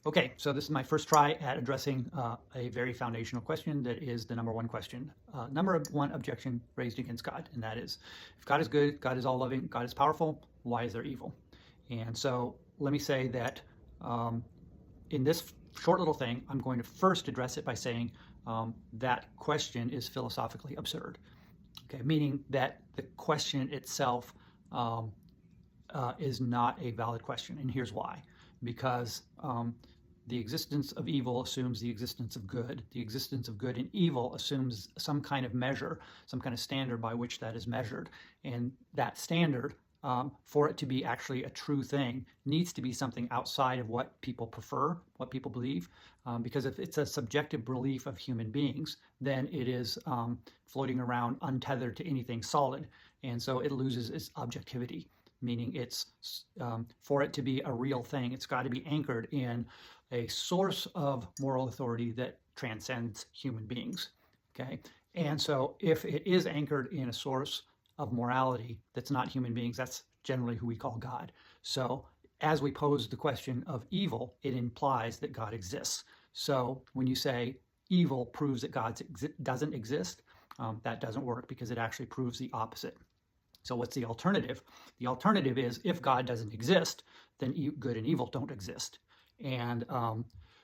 Okay, so this is my first try at addressing a very foundational question that is the number one question. Number one objection raised against God, and that is, if God is good, God is all-loving, God is powerful, why is there evil? And so let me say that in this short little thing, I'm going to first address it by saying that question is philosophically absurd. Okay, meaning that the question itself is not a valid question, and here's why. Because the existence of evil assumes the existence of good. The existence of good and evil assumes some kind of measure, some kind of standard by which that is measured. And that standard, for it to be actually a true thing, needs to be something outside of what people prefer, what people believe. Because if it's a subjective belief of human beings, then it is floating around untethered to anything solid. And so it loses its objectivity, meaning it's for it to be a real thing, it's got to be anchored in a source of moral authority that transcends human beings. Okay, and so if it is anchored in a source of morality that's not human beings, that's generally who we call God. So as we pose the question of evil, it implies that God exists. So when you say evil proves that God doesn't exist, that doesn't work, because it actually proves the opposite. So what's the alternative? The alternative is, if God doesn't exist, then good and evil don't exist. And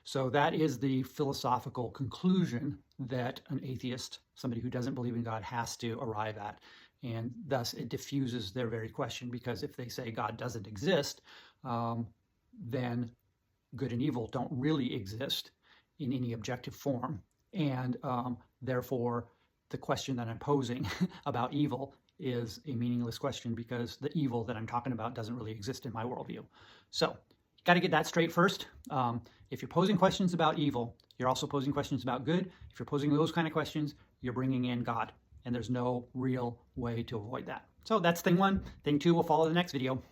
so that is the philosophical conclusion that an atheist, somebody who doesn't believe in God, has to arrive at. And thus it diffuses their very question, because if they say God doesn't exist, then good and evil don't really exist in any objective form. And therefore, the question that I'm posing about evil is a meaningless question, because the evil that I'm talking about doesn't really exist in my worldview. So got to get that straight first. If you're posing questions about evil, you're also posing questions about good. If you're posing those kind of questions, you're bringing in God, and there's no real way to avoid that. So that's thing one. Thing two will follow the next video.